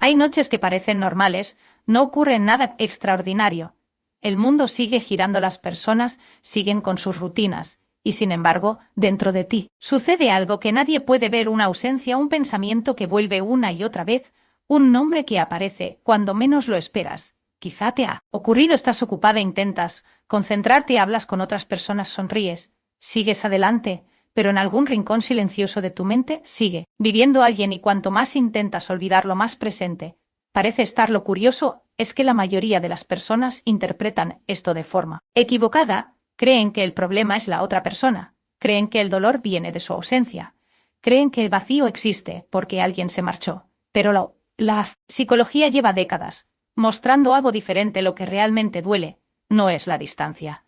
Hay noches que parecen normales, no ocurre nada extraordinario. El mundo sigue girando, las personas siguen con sus rutinas, y sin embargo, dentro de ti, sucede algo que nadie puede ver, una ausencia, un pensamiento que vuelve una y otra vez, un nombre que aparece cuando menos lo esperas. Quizá te ha ocurrido, estás ocupada, intentas concentrarte, hablas con otras personas, sonríes, sigues adelante, pero en algún rincón silencioso de tu mente sigue viviendo alguien, y cuanto más intentas olvidarlo, más presente parece estar. Lo curioso es que la mayoría de las personas interpretan esto de forma equivocada. Creen que el problema es la otra persona, creen que el dolor viene de su ausencia, creen que el vacío existe porque alguien se marchó. Pero la psicología lleva décadas mostrando algo diferente. Lo que realmente duele no es la distancia,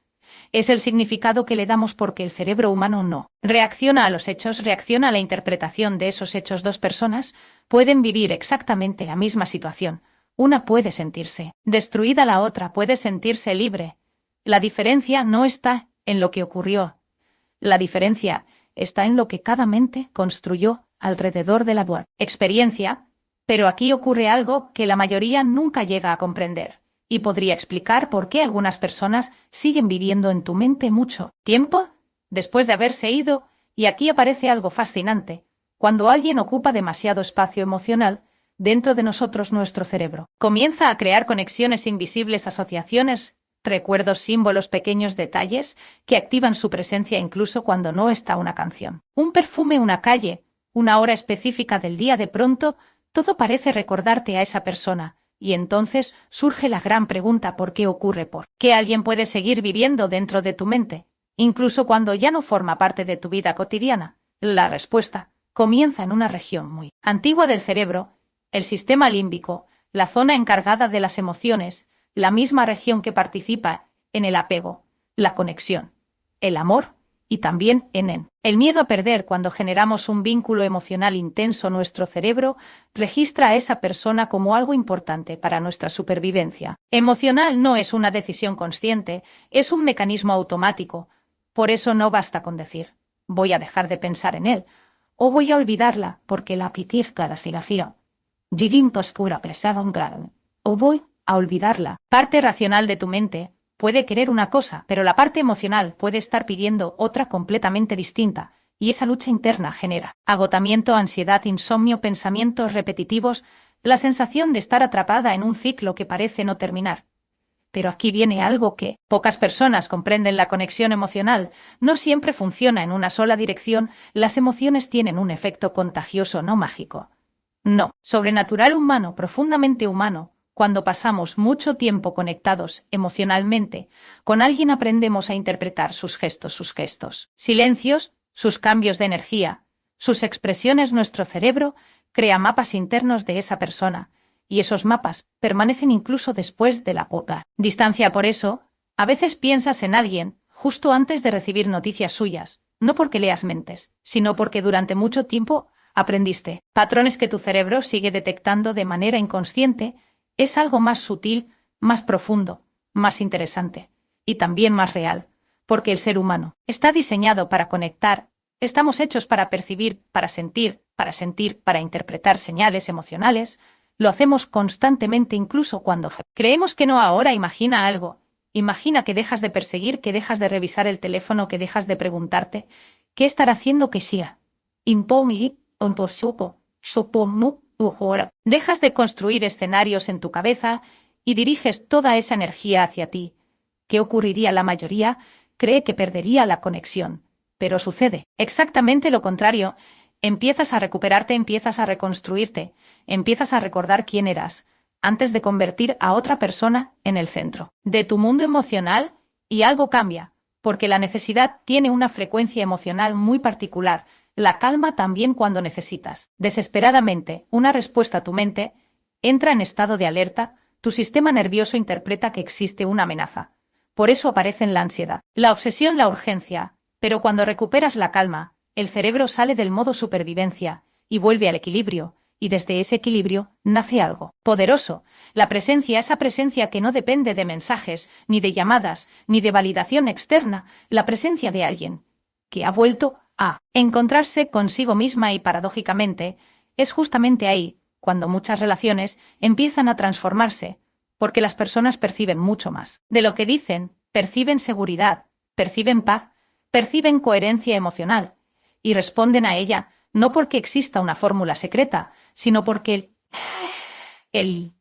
es el significado que le damos, porque el cerebro humano no reacciona a los hechos, reacciona a la interpretación de esos hechos. Dos personas pueden vivir exactamente la misma situación. Una puede sentirse destruida, la otra puede sentirse libre. La diferencia no está en lo que ocurrió. La diferencia está en lo que cada mente construyó alrededor de la experiencia. Pero aquí ocurre algo que la mayoría nunca llega a comprender, y podría explicar por qué algunas personas siguen viviendo en tu mente mucho tiempo después de haberse ido. Y aquí aparece algo fascinante. Cuando alguien ocupa demasiado espacio emocional dentro de nosotros, nuestro cerebro comienza a crear conexiones invisibles, asociaciones, recuerdos, símbolos, pequeños detalles que activan su presencia incluso cuando no está una canción, un perfume, una calle, una hora específica del día. De pronto, todo parece recordarte a esa persona. Y entonces surge la gran pregunta: ¿por qué ocurre? ¿Por qué alguien puede seguir viviendo dentro de tu mente, incluso cuando ya no forma parte de tu vida cotidiana? La respuesta comienza en una región muy antigua del cerebro, el sistema límbico, la zona encargada de las emociones, la misma región que participa en el apego, la conexión, el amor y también en el miedo a perder. Cuando generamos un vínculo emocional intenso, nuestro cerebro registra a esa persona como algo importante para nuestra supervivencia emocional. No es una decisión consciente, es un mecanismo automático. Por eso no basta con decir, voy a dejar de pensar en él, o voy a olvidarla porque la apetezca la silencia. O voy a olvidarla. Parte racional de tu mente puede querer una cosa, pero la parte emocional puede estar pidiendo otra completamente distinta, y esa lucha interna genera agotamiento, ansiedad, insomnio, pensamientos repetitivos, la sensación de estar atrapada en un ciclo que parece no terminar. Pero aquí viene algo que pocas personas comprenden: la conexión emocional no siempre funciona en una sola dirección. Las emociones tienen un efecto contagioso, no mágico. No, sobrenatural, humano, profundamente humano. Cuando pasamos mucho tiempo conectados emocionalmente con alguien, aprendemos a interpretar sus gestos, silencios, sus cambios de energía, sus expresiones. Nuestro cerebro crea mapas internos de esa persona, y esos mapas permanecen incluso después de la poca distancia. Por eso, a veces piensas en alguien justo antes de recibir noticias suyas, no porque leas mentes, sino porque durante mucho tiempo aprendiste patrones que tu cerebro sigue detectando de manera inconsciente. Es algo más sutil, más profundo, más interesante y también más real, porque el ser humano está diseñado para conectar. Estamos hechos para percibir, para sentir, para interpretar señales emocionales. Lo hacemos constantemente, incluso cuando creemos que no. Ahora imagina algo. Imagina que dejas de perseguir, que dejas de revisar el teléfono, que dejas de preguntarte ¿qué estará haciendo que sea? Dejas de construir escenarios en tu cabeza y diriges toda esa energía hacia ti. ¿Qué ocurriría? La mayoría cree que perdería la conexión, pero sucede exactamente lo contrario. Empiezas a recuperarte, empiezas a reconstruirte, empiezas a recordar quién eras antes de convertir a otra persona en el centro de tu mundo emocional, y algo cambia, porque la necesidad tiene una frecuencia emocional muy particular. La calma también. Cuando necesitas desesperadamente una respuesta, tu mente entra en estado de alerta, tu sistema nervioso interpreta que existe una amenaza. Por eso aparecen la ansiedad, la obsesión, la urgencia. Pero cuando recuperas la calma, el cerebro sale del modo supervivencia y vuelve al equilibrio, y desde ese equilibrio nace algo poderoso, la presencia, esa presencia que no depende de mensajes, ni de llamadas, ni de validación externa, la presencia de alguien que ha vuelto a encontrarse consigo misma. Y paradójicamente, es justamente ahí cuando muchas relaciones empiezan a transformarse, porque las personas perciben mucho más de lo que dicen, perciben seguridad, perciben paz, perciben coherencia emocional, y responden a ella no porque exista una fórmula secreta, sino porque el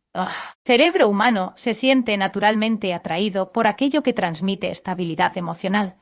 cerebro humano se siente naturalmente atraído por aquello que transmite estabilidad emocional.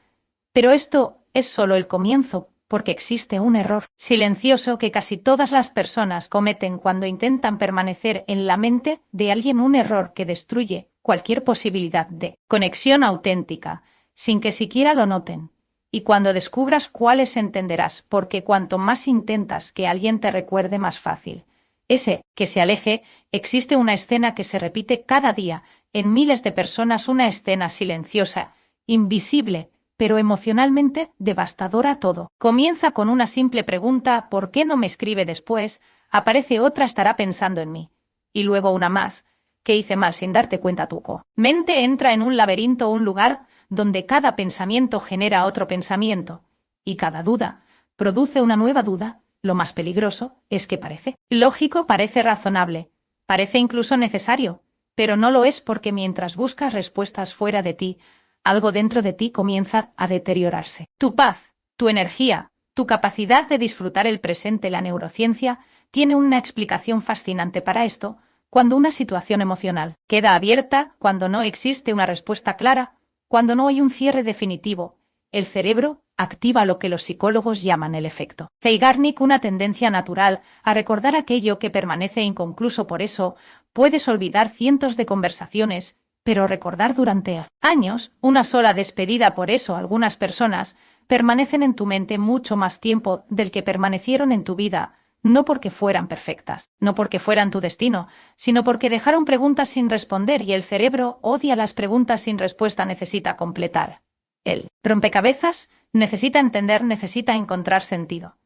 Pero esto es solo el comienzo, porque existe un error silencioso que casi todas las personas cometen cuando intentan permanecer en la mente de alguien, un error que destruye cualquier posibilidad de conexión auténtica, sin que siquiera lo noten. Y cuando descubras cuáles entenderás, porque cuanto más intentas que alguien te recuerde, más fácil ese que se aleje. Existe una escena que se repite cada día en miles de personas, una escena silenciosa, invisible, pero emocionalmente devastadora. Todo comienza con una simple pregunta: ¿por qué no me escribe? Después aparece otra: estará pensando en mí. Y luego una más: ¿qué hice mal? Sin darte cuenta, tu mente entra en un laberinto, un lugar donde cada pensamiento genera otro pensamiento, y cada duda produce una nueva duda. Lo más peligroso es que parece lógico, parece razonable, parece incluso necesario, pero no lo es, porque mientras buscas respuestas fuera de ti, algo dentro de ti comienza a deteriorarse. Tu paz, tu energía, tu capacidad de disfrutar el presente. La neurociencia tiene una explicación fascinante para esto. Cuando una situación emocional queda abierta, cuando no existe una respuesta clara, cuando no hay un cierre definitivo, el cerebro activa lo que los psicólogos llaman el efecto Zeigarnik, una tendencia natural a recordar aquello que permanece inconcluso. Por eso, puedes olvidar cientos de conversaciones, pero recordar durante años una sola despedida. Por eso algunas personas permanecen en tu mente mucho más tiempo del que permanecieron en tu vida, no porque fueran perfectas, no porque fueran tu destino, sino porque dejaron preguntas sin responder, y el cerebro odia las preguntas sin respuesta. Necesita completar el rompecabezas, necesita entender, necesita encontrar sentido.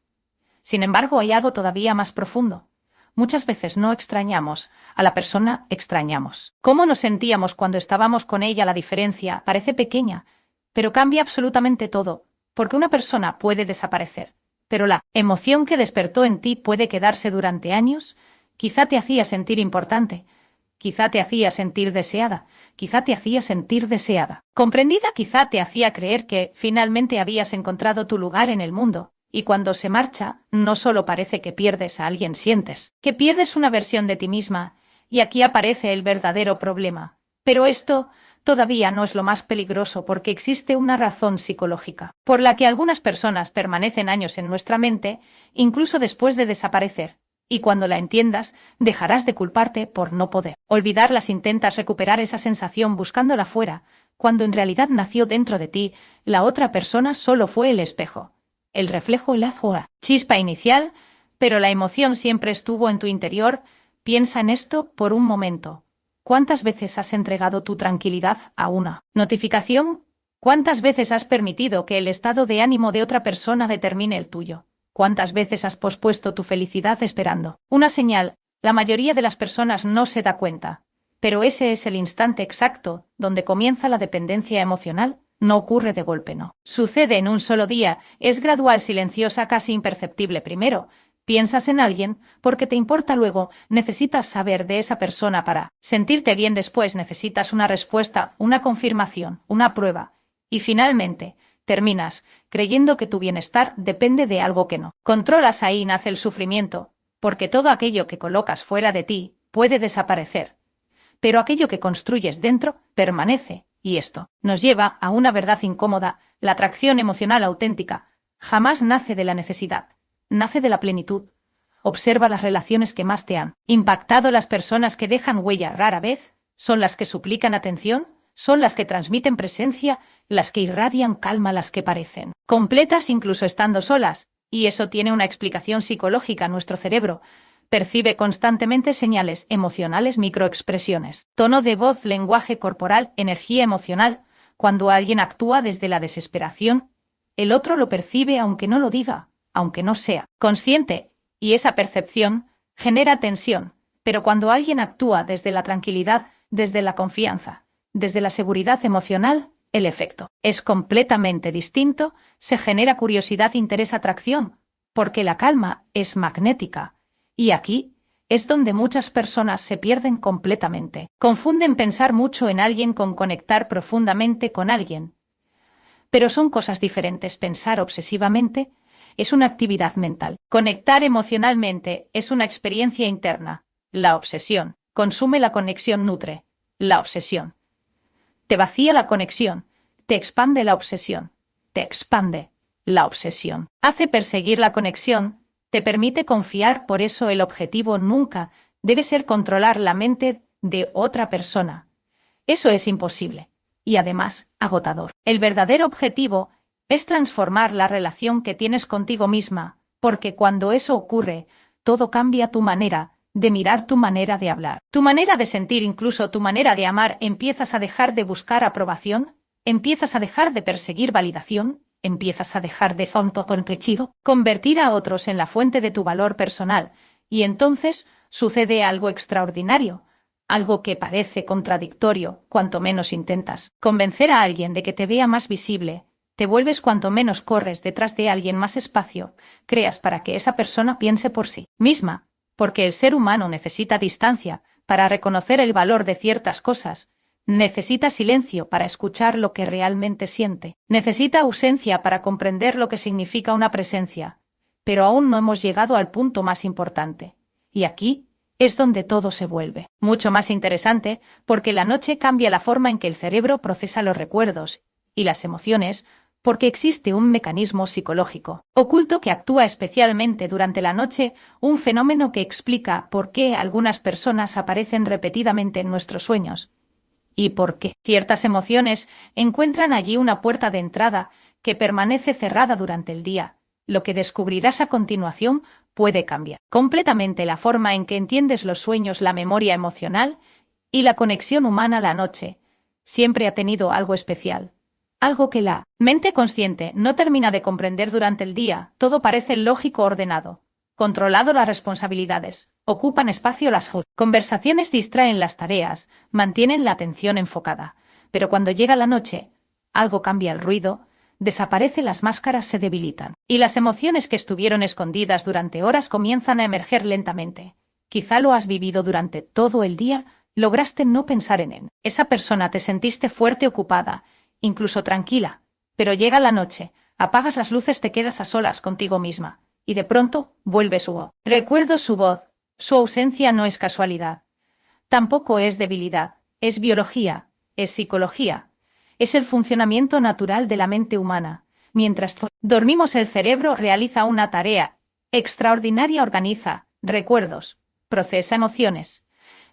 Sin embargo, hay algo todavía más profundo. Muchas veces no extrañamos a la persona, extrañamos cómo nos sentíamos cuando estábamos con ella. La diferencia parece pequeña, pero cambia absolutamente todo, porque una persona puede desaparecer, pero la emoción que despertó en ti puede quedarse durante años. Quizá te hacía sentir importante, quizá te hacía sentir deseada, quizá te hacía sentir deseada, comprendida, quizá te hacía creer que finalmente habías encontrado tu lugar en el mundo. Y cuando se marcha, no solo parece que pierdes a alguien, sientes que pierdes una versión de ti misma. Y aquí aparece el verdadero problema. Pero esto todavía no es lo más peligroso, porque existe una razón psicológica por la que algunas personas permanecen años en nuestra mente, incluso después de desaparecer. Y cuando la entiendas, dejarás de culparte por no poder olvidarlas. Intentas recuperar esa sensación buscándola fuera, cuando en realidad nació dentro de ti. La otra persona solo fue el espejo, el reflejo, la chispa inicial, pero la emoción siempre estuvo en tu interior. Piensa en esto por un momento. ¿Cuántas veces has entregado tu tranquilidad a una notificación? ¿Cuántas veces has permitido que el estado de ánimo de otra persona determine el tuyo? ¿Cuántas veces has pospuesto tu felicidad esperando una señal? La mayoría de las personas no se da cuenta, pero ese es el instante exacto donde comienza la dependencia emocional. No ocurre de golpe, no sucede en un solo día, es gradual, silenciosa, casi imperceptible. Primero piensas en alguien porque te importa, luego necesitas saber de esa persona para sentirte bien, después necesitas una respuesta, una confirmación, una prueba, y finalmente terminas creyendo que tu bienestar depende de algo que no controlas. Ahí nace el sufrimiento, porque todo aquello que colocas fuera de ti puede desaparecer, pero aquello que construyes dentro permanece. Y esto nos lleva a una verdad incómoda: la atracción emocional auténtica jamás nace de la necesidad, nace de la plenitud. Observa las relaciones que más te han impactado. Las personas que dejan huella rara vez son las que suplican atención, son las que transmiten presencia, las que irradian calma, las que parecen completas incluso estando solas. Y eso tiene una explicación psicológica. Nuestro cerebro percibe constantemente señales emocionales, microexpresiones, tono de voz, lenguaje corporal, energía emocional. Cuando alguien actúa desde la desesperación, el otro lo percibe aunque no lo diga, aunque no sea consciente, y esa percepción genera tensión. Pero cuando alguien actúa desde la tranquilidad, desde la confianza, desde la seguridad emocional, el efecto es completamente distinto. Se genera curiosidad, interés, atracción, porque la calma es magnética. Y aquí es donde muchas personas se pierden completamente. Confunden pensar mucho en alguien con conectar profundamente con alguien. Pero son cosas diferentes. Pensar obsesivamente es una actividad mental. Conectar emocionalmente es una experiencia interna. La obsesión consume la conexión, nutre la obsesión. Te vacía la conexión, te expande la obsesión, te expande la obsesión. Hace perseguir la conexión, te permite confiar, por eso el objetivo nunca debe ser controlar la mente de otra persona. Eso es imposible. Y además, agotador. El verdadero objetivo es transformar la relación que tienes contigo misma, porque cuando eso ocurre, todo cambia. Tu manera de mirar, tu manera de hablar, tu manera de sentir, incluso tu manera de amar. Empiezas a dejar de buscar aprobación, empiezas a dejar de perseguir validación, empiezas a dejar de convertir a otros en la fuente de tu valor personal, y entonces sucede algo extraordinario. Algo que parece contradictorio, cuanto menos intentas convencer a alguien de que te vea más visible, te vuelves cuanto menos corres detrás de alguien más espacio, creas para que esa persona piense por sí misma, porque el ser humano necesita distancia para reconocer el valor de ciertas cosas, necesita silencio para escuchar lo que realmente siente, necesita ausencia para comprender lo que significa una presencia, pero aún no hemos llegado al punto más importante. Y aquí es donde todo se vuelve mucho más interesante, porque la noche cambia la forma en que el cerebro procesa los recuerdos y las emociones, porque existe un mecanismo psicológico oculto que actúa especialmente durante la noche, un fenómeno que explica por qué algunas personas aparecen repetidamente en nuestros sueños y por qué ciertas emociones encuentran allí una puerta de entrada que permanece cerrada durante el día. Lo que descubrirás a continuación puede cambiar completamente la forma en que entiendes los sueños, la memoria emocional y la conexión humana. La noche siempre ha tenido algo especial, algo que la mente consciente no termina de comprender durante el día. Todo parece lógico, ordenado, controlado. Las responsabilidades ocupan espacio, las conversaciones distraen las tareas, mantienen la atención enfocada. Pero cuando llega la noche, algo cambia. El ruido desaparece, las máscaras se debilitan, y las emociones que estuvieron escondidas durante horas comienzan a emerger lentamente. Quizá lo has vivido durante todo el día, lograste no pensar en esa persona, te sentiste fuerte, ocupada, incluso tranquila, pero llega la noche, apagas las luces, te quedas a solas contigo misma, y de pronto vuelve su voz. Recuerdo su voz. Su ausencia no es casualidad. Tampoco es debilidad, es biología, es psicología. Es el funcionamiento natural de la mente humana. Mientras dormimos, el cerebro realiza una tarea extraordinaria: organiza recuerdos, procesa emociones,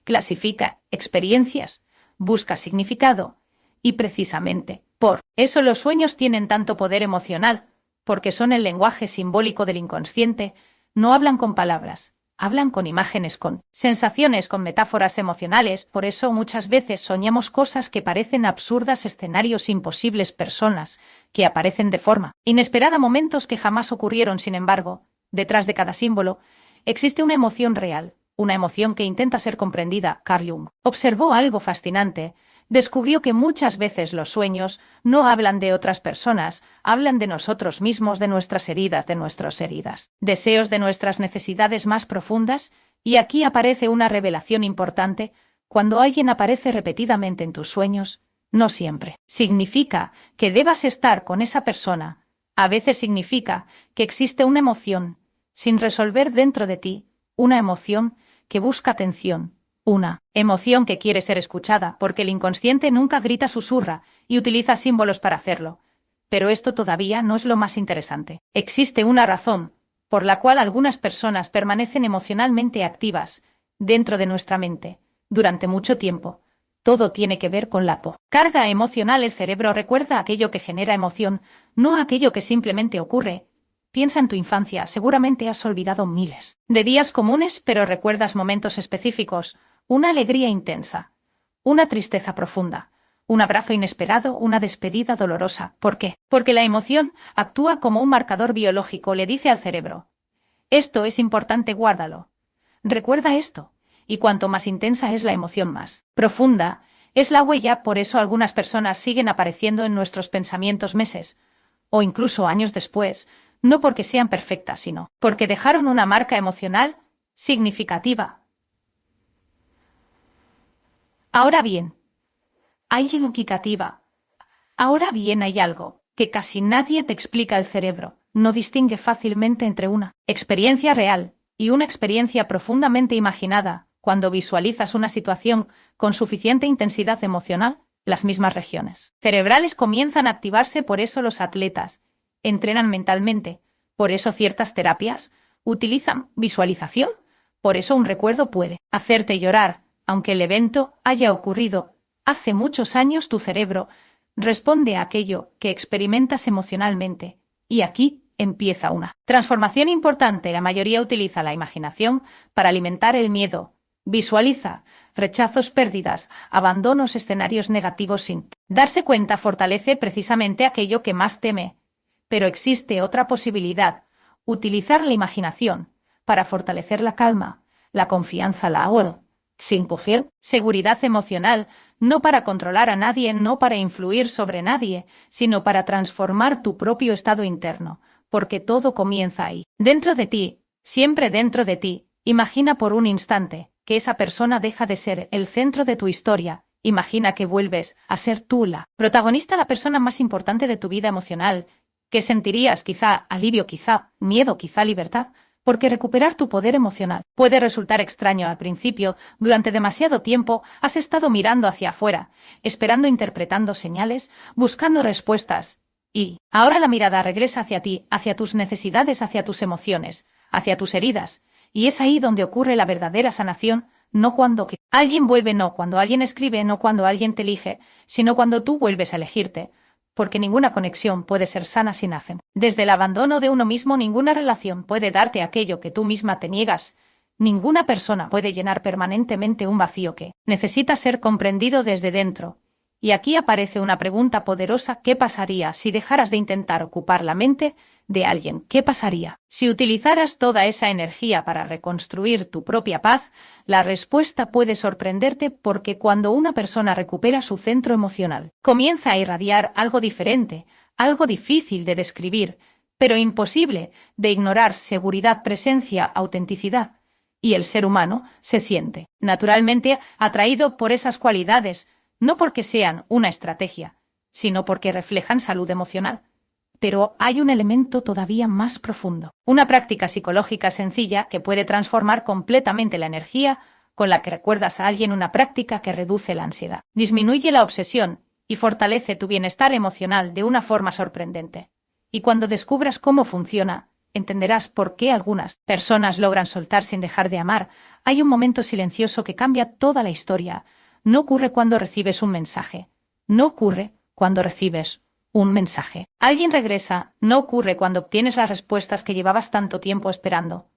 clasifica experiencias, busca significado, y precisamente por eso los sueños tienen tanto poder emocional, porque son el lenguaje simbólico del inconsciente. No hablan con palabras, hablan con imágenes, con sensaciones, con metáforas emocionales. Por eso muchas veces soñamos cosas que parecen absurdas, escenarios imposibles, personas que aparecen de forma inesperada, momentos que jamás ocurrieron. Sin embargo, detrás de cada símbolo existe una emoción real, una emoción que intenta ser comprendida. Carl Jung observó algo fascinante. Descubrió que muchas veces los sueños no hablan de otras personas, hablan de nosotros mismos, de nuestras heridas, deseos, de nuestras necesidades más profundas. Y aquí aparece una revelación importante: cuando alguien aparece repetidamente en tus sueños, no siempre significa que debas estar con esa persona. A veces significa que existe una emoción sin resolver dentro de ti, una emoción que busca atención, una emoción que quiere ser escuchada, porque el inconsciente nunca grita, susurra y utiliza símbolos para hacerlo. Pero esto todavía no es lo más interesante. Existe una razón por la cual algunas personas permanecen emocionalmente activas dentro de nuestra mente durante mucho tiempo. Todo tiene que ver con la carga emocional. El cerebro recuerda aquello que genera emoción, no aquello que simplemente ocurre. Piensa en tu infancia, seguramente has olvidado miles de días comunes, pero recuerdas momentos específicos: una alegría intensa, una tristeza profunda, un abrazo inesperado, una despedida dolorosa. ¿Por qué? Porque la emoción actúa como un marcador biológico, le dice al cerebro: esto es importante, guárdalo. Recuerda esto. Y cuanto más intensa es la emoción, más profunda es la huella. Por eso algunas personas siguen apareciendo en nuestros pensamientos meses o incluso años después, no porque sean perfectas, sino porque dejaron una marca emocional significativa. Ahora bien, hay educativa. Ahora bien, hay algo que casi nadie te explica. El cerebro no distingue fácilmente entre una experiencia real y una experiencia profundamente imaginada. Cuando visualizas una situación con suficiente intensidad emocional, las mismas regiones cerebrales comienzan a activarse. Por eso los atletas entrenan mentalmente, por eso ciertas terapias utilizan visualización, por eso un recuerdo puede hacerte llorar, aunque el evento haya ocurrido hace muchos años. Tu cerebro responde a aquello que experimentas emocionalmente, y aquí empieza una transformación importante. La mayoría utiliza la imaginación para alimentar el miedo. Visualiza rechazos, pérdidas, abandonos, escenarios negativos sin darse cuenta. Fortalece precisamente aquello que más teme. Pero existe otra posibilidad: utilizar la imaginación para fortalecer la calma, la confianza, la seguridad emocional, no para controlar a nadie, no para influir sobre nadie, sino para transformar tu propio estado interno, porque todo comienza ahí, dentro de ti, siempre dentro de ti. Imagina por un instante que esa persona deja de ser el centro de tu historia. Imagina que vuelves a ser tú la protagonista, la persona más importante de tu vida emocional. ¿Qué sentirías? Quizá alivio, quizá miedo, quizá libertad. Porque recuperar tu poder emocional puede resultar extraño al principio. Durante demasiado tiempo has estado mirando hacia afuera, esperando, interpretando señales, buscando respuestas. Y ahora la mirada regresa hacia ti, hacia tus necesidades, hacia tus emociones, hacia tus heridas. Y es ahí donde ocurre la verdadera sanación, no cuando alguien vuelve, no cuando alguien escribe, no cuando alguien te elige, sino cuando tú vuelves a elegirte. Porque ninguna conexión puede ser sana sin hacen. Desde el abandono de uno mismo, ninguna relación puede darte aquello que tú misma te niegas. Ninguna persona puede llenar permanentemente un vacío que necesita ser comprendido desde dentro. Y aquí aparece una pregunta poderosa: ¿qué pasaría si dejaras de intentar ocupar la mente de alguien? ¿Qué pasaría si utilizaras toda esa energía para reconstruir tu propia paz? La respuesta puede sorprenderte, porque cuando una persona recupera su centro emocional, comienza a irradiar algo diferente, algo difícil de describir, pero imposible de ignorar: seguridad, presencia, autenticidad. Y el ser humano se siente naturalmente atraído por esas cualidades, no porque sean una estrategia, sino porque reflejan salud emocional. Pero hay un elemento todavía más profundo, una práctica psicológica sencilla que puede transformar completamente la energía con la que recuerdas a alguien, una práctica que reduce la ansiedad, disminuye la obsesión y fortalece tu bienestar emocional de una forma sorprendente. Y cuando descubras cómo funciona, entenderás por qué algunas personas logran soltar sin dejar de amar. Hay un momento silencioso que cambia toda la historia. No ocurre cuando recibes un mensaje. No ocurre cuando recibes un mensaje. Alguien regresa. No ocurre cuando obtienes las respuestas que llevabas tanto tiempo esperando.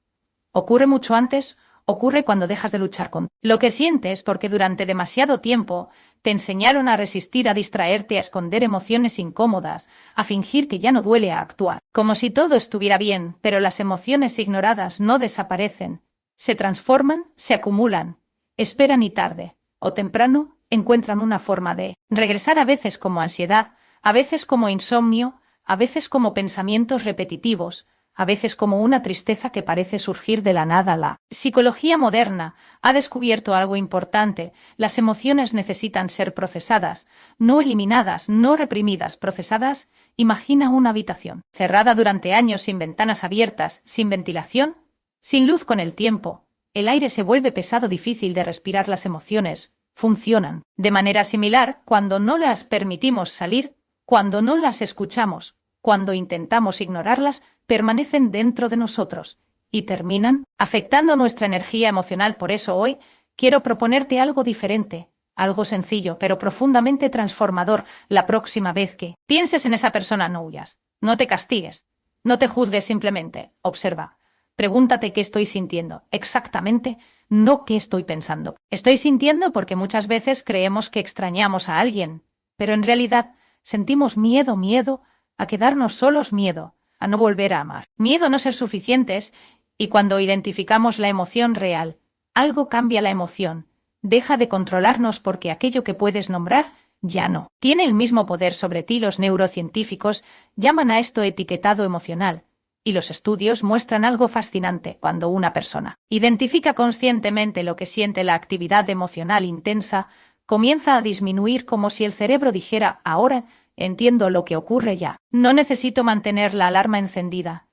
Ocurre mucho antes. Ocurre cuando dejas de luchar con lo que sientes, porque durante demasiado tiempo te enseñaron a resistir, a distraerte, a esconder emociones incómodas, a fingir que ya no duele, a actuar como si todo estuviera bien. Pero las emociones ignoradas no desaparecen. Se transforman, se acumulan, esperan y tarde o temprano encuentran una forma de regresar, a veces como ansiedad, a veces como insomnio, a veces como pensamientos repetitivos, a veces como una tristeza que parece surgir de la nada. La psicología moderna ha descubierto algo importante: las emociones necesitan ser procesadas, no eliminadas, no reprimidas, procesadas. Imagina una habitación cerrada durante años, sin ventanas abiertas, sin ventilación, sin luz. Con el tiempo, el aire se vuelve pesado, difícil de respirar. Las emociones funcionan de manera similar cuando no las permitimos salir, cuando no las escuchamos, cuando intentamos ignorarlas. Permanecen dentro de nosotros y terminan afectando nuestra energía emocional. Por eso hoy quiero proponerte algo diferente, algo sencillo pero profundamente transformador. La próxima vez que pienses en esa persona, no huyas, no te castigues, no te juzgues, simplemente observa. Pregúntate: ¿qué estoy sintiendo exactamente? No qué estoy pensando. Estoy sintiendo, porque muchas veces creemos que extrañamos a alguien, pero en realidad sentimos miedo, miedo a quedarnos solos, miedo a no volver a amar, miedo a no ser suficientes. Y cuando identificamos la emoción real, algo cambia. La emoción deja de controlarnos, porque aquello que puedes nombrar ya no tiene el mismo poder sobre ti. Los neurocientíficos llaman a esto etiquetado emocional. Y los estudios muestran algo fascinante: cuando una persona identifica conscientemente lo que siente, la actividad emocional intensa comienza a disminuir como si el cerebro dijera, ahora entiendo lo que ocurre ya. No necesito mantener la alarma encendida.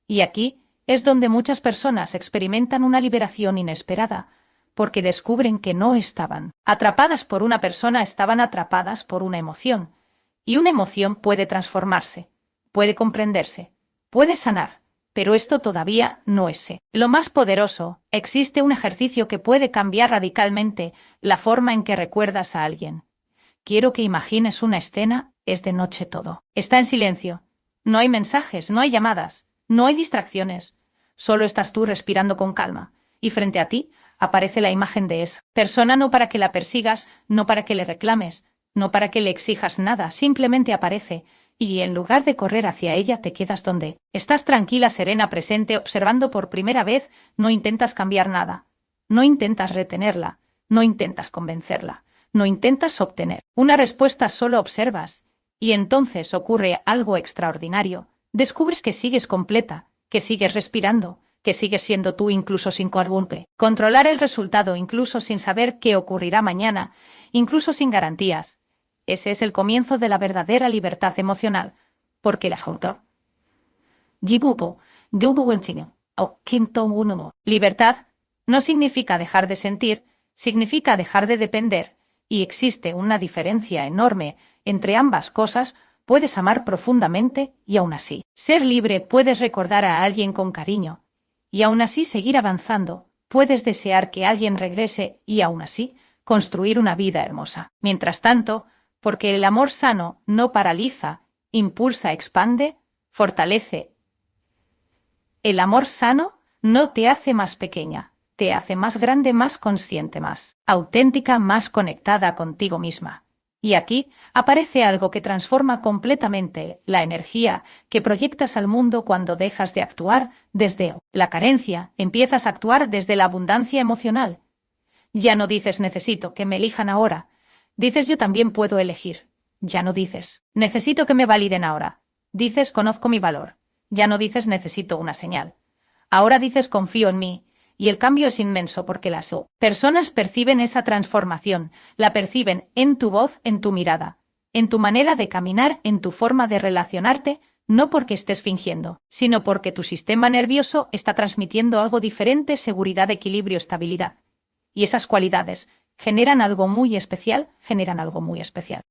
Y aquí es donde muchas personas experimentan una liberación inesperada, porque descubren que no estaban atrapadas por una persona, estaban atrapadas por una emoción. Y una emoción puede transformarse, puede comprenderse, puede sanar, pero esto todavía no es. Lo más poderoso, existe un ejercicio que puede cambiar radicalmente la forma en que recuerdas a alguien. Quiero que imagines una escena, es de noche todo. Está en silencio. No hay mensajes, no hay llamadas, no hay distracciones. Solo estás tú respirando con calma. Y frente a ti aparece la imagen de esa persona, no para que la persigas, no para que le reclames, no para que le exijas nada, simplemente aparece. Y en lugar de correr hacia ella te quedas donde estás, tranquila, serena, presente, observando por primera vez. No intentas cambiar nada. No intentas retenerla. No intentas convencerla. No intentas obtener una respuesta, solo observas. Y entonces ocurre algo extraordinario. Descubres que sigues completa, que sigues respirando, que sigues siendo tú incluso sin controlar el resultado, incluso sin saber qué ocurrirá mañana, incluso sin garantías. Ese es el comienzo de la verdadera libertad emocional, porque la libertad no significa dejar de sentir, significa dejar de depender, y existe una diferencia enorme entre ambas cosas. Puedes amar profundamente y aún así ser libre, puedes recordar a alguien con cariño y aún así seguir avanzando, puedes desear que alguien regrese y aún así construir una vida hermosa. Mientras tanto, porque el amor sano no paraliza, impulsa, expande, fortalece. El amor sano no te hace más pequeña, te hace más grande, más consciente, más auténtica, más conectada contigo misma. Y aquí aparece algo que transforma completamente la energía que proyectas al mundo cuando dejas de actuar desde la carencia, empiezas a actuar desde la abundancia emocional. Ya no dices necesito que me elijan ahora, dices yo también puedo elegir. Ya no dices necesito que me validen ahora, dices conozco mi valor. Ya no dices necesito una señal. Ahora dices confío en mí. Y el cambio es inmenso porque las personas perciben esa transformación, la perciben en tu voz, en tu mirada, en tu manera de caminar, en tu forma de relacionarte, no porque estés fingiendo, sino porque tu sistema nervioso está transmitiendo algo diferente: seguridad, equilibrio, estabilidad. Y esas cualidades generan algo muy especial,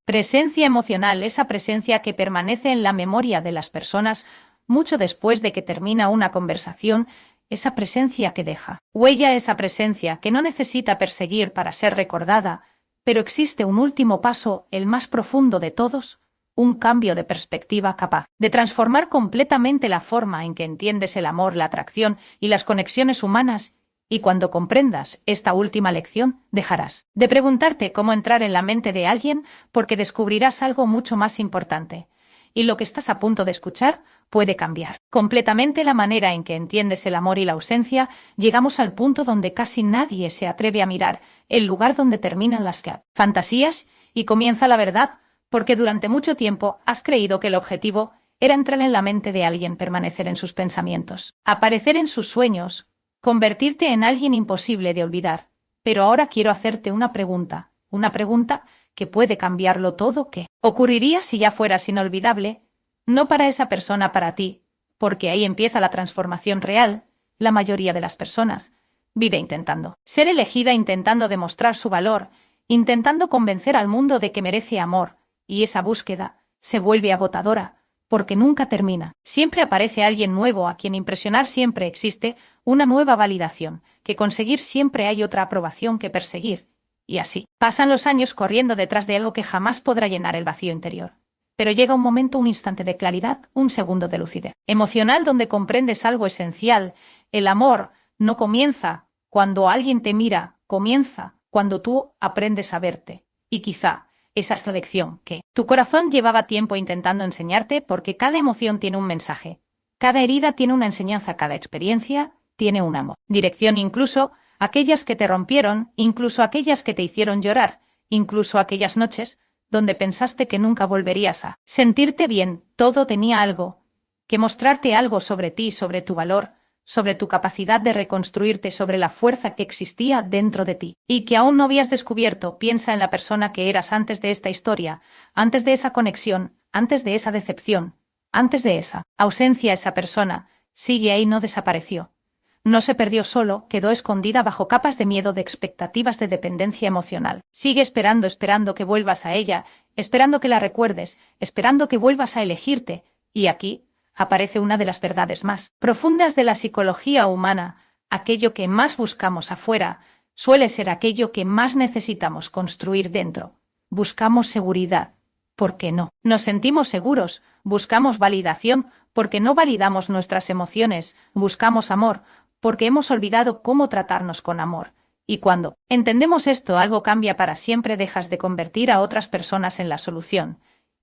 Presencia emocional, esa presencia que permanece en la memoria de las personas mucho después de que termina una conversación. Esa presencia que deja huella, esa presencia que no necesita perseguir para ser recordada, pero existe un último paso, el más profundo de todos, un cambio de perspectiva capaz de transformar completamente la forma en que entiendes el amor, la atracción y las conexiones humanas. Y cuando comprendas esta última lección, dejarás de preguntarte cómo entrar en la mente de alguien, porque descubrirás algo mucho más importante. Y lo que estás a punto de escuchar puede cambiar completamente la manera en que entiendes el amor y la ausencia. Llegamos al punto donde casi nadie se atreve a mirar el lugar donde terminan las fantasías y comienza la verdad, porque durante mucho tiempo has creído que el objetivo era entrar en la mente de alguien, permanecer en sus pensamientos, aparecer en sus sueños, convertirte en alguien imposible de olvidar. Pero ahora quiero hacerte una pregunta que puede cambiarlo todo. ¿Qué ocurriría si ya fueras inolvidable? No para esa persona, para ti, porque ahí empieza la transformación real. La mayoría de las personas vive intentando ser elegida, intentando demostrar su valor, intentando convencer al mundo de que merece amor, y esa búsqueda se vuelve agotadora, porque nunca termina. Siempre aparece alguien nuevo a quien impresionar, siempre existe una nueva validación que conseguir, siempre hay otra aprobación que perseguir. Y así pasan los años corriendo detrás de algo que jamás podrá llenar el vacío interior. Pero llega un momento, un instante de claridad, un segundo de lucidez emocional donde comprendes algo esencial. El amor no comienza cuando alguien te mira, comienza cuando tú aprendes a verte. Y quizá esa es la lección que tu corazón llevaba tiempo intentando enseñarte, porque cada emoción tiene un mensaje, cada herida tiene una enseñanza, cada experiencia tiene un amor. Dirección, incluso aquellas que te rompieron, incluso aquellas que te hicieron llorar, incluso aquellas noches donde pensaste que nunca volverías a sentirte bien, todo tenía algo que mostrarte, algo sobre ti, sobre tu valor, sobre tu capacidad de reconstruirte, sobre la fuerza que existía dentro de ti y que aún no habías descubierto. Piensa en la persona que eras antes de esta historia, antes de esa conexión, antes de esa decepción, antes de esa ausencia. Esa persona sigue ahí, no desapareció. No se perdió, solo quedó escondida bajo capas de miedo, de expectativas, de dependencia emocional. Sigue esperando, esperando que vuelvas a ella, esperando que la recuerdes, esperando que vuelvas a elegirte. Y aquí aparece una de las verdades más profundas de la psicología humana. Aquello que más buscamos afuera suele ser aquello que más necesitamos construir dentro. Buscamos seguridad. ¿Por qué no? Nos sentimos seguros, buscamos validación, porque no validamos nuestras emociones, buscamos amor, porque hemos olvidado cómo tratarnos con amor. Y cuando entendemos esto, algo cambia para siempre. Dejas de convertir a otras personas en la solución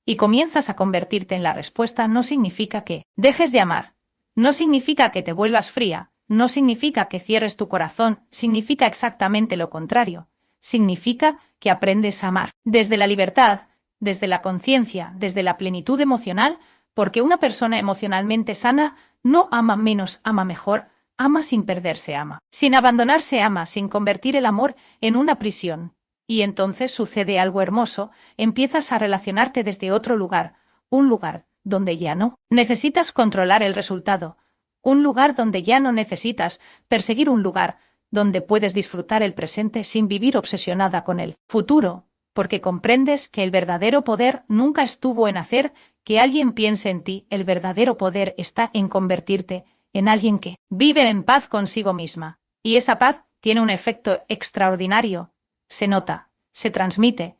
y comienzas a convertirte en la respuesta. No significa que dejes de amar, no significa que te vuelvas fría, no significa que cierres tu corazón, significa exactamente lo contrario. Significa que aprendes a amar desde la libertad, desde la conciencia, desde la plenitud emocional, porque una persona emocionalmente sana no ama menos, ama mejor. Ama sin perderse, ama sin abandonarse, ama sin convertir el amor en una prisión. Y entonces sucede algo hermoso, empiezas a relacionarte desde otro lugar, un lugar donde ya no necesitas controlar el resultado, un lugar donde ya no necesitas perseguir, un lugar donde puedes disfrutar el presente sin vivir obsesionada con el futuro, porque comprendes que el verdadero poder nunca estuvo en hacer que alguien piense en ti. El verdadero poder está en convertirte en alguien que vive en paz consigo misma. Y esa paz tiene un efecto extraordinario. Se nota, se transmite,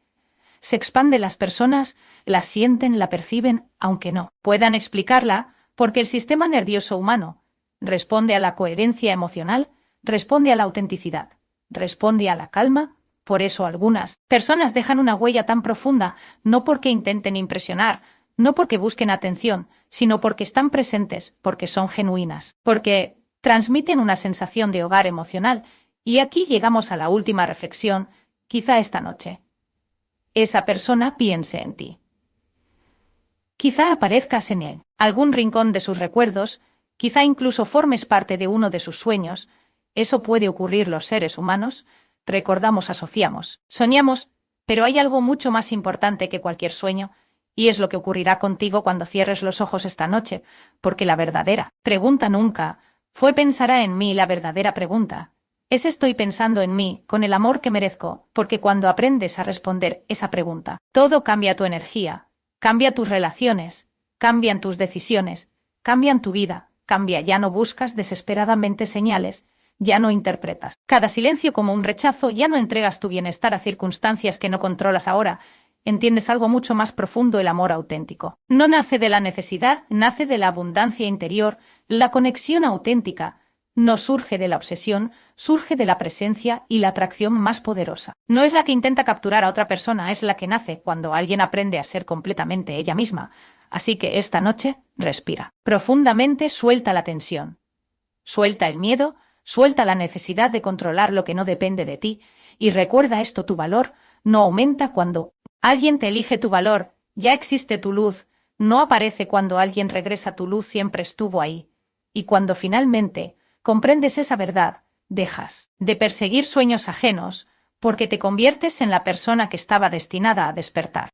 se expande. Las personas la sienten, la perciben, aunque no puedan explicarla, porque el sistema nervioso humano responde a la coherencia emocional, responde a la autenticidad, responde a la calma. Por eso algunas personas dejan una huella tan profunda, no porque intenten impresionar, no porque busquen atención, sino porque están presentes, porque son genuinas, porque transmiten una sensación de hogar emocional. Y aquí llegamos a la última reflexión, quizá esta noche. Esa persona piense en ti. Quizá aparezcas en algún rincón de sus recuerdos, quizá incluso formes parte de uno de sus sueños. Eso puede ocurrir. Los seres humanos recordamos, asociamos, soñamos, pero hay algo mucho más importante que cualquier sueño. Y es lo que ocurrirá contigo cuando cierres los ojos esta noche, porque la verdadera pregunta nunca fue ¿pensará en mí? La verdadera pregunta es ¿estoy pensando en mí con el amor que merezco? Porque cuando aprendes a responder esa pregunta, todo cambia. Tu energía, cambia tus relaciones, cambian tus decisiones, cambian tu vida, cambia. Ya no buscas desesperadamente señales, ya no interpretas cada silencio como un rechazo, ya no entregas tu bienestar a circunstancias que no controlas ahora. Entiendes algo mucho más profundo. El amor auténtico no nace de la necesidad, nace de la abundancia interior. La conexión auténtica no surge de la obsesión, surge de la presencia, y la atracción más poderosa no es la que intenta capturar a otra persona, es la que nace cuando alguien aprende a ser completamente ella misma. Así que esta noche, respira profundamente, suelta la tensión, suelta el miedo, suelta la necesidad de controlar lo que no depende de ti, y recuerda esto: tu valor no aumenta cuando alguien te elige. Tu valor ya existe, tu luz no aparece cuando alguien regresa, tu luz siempre estuvo ahí. Y cuando finalmente comprendes esa verdad, dejas de perseguir sueños ajenos, porque te conviertes en la persona que estaba destinada a despertar.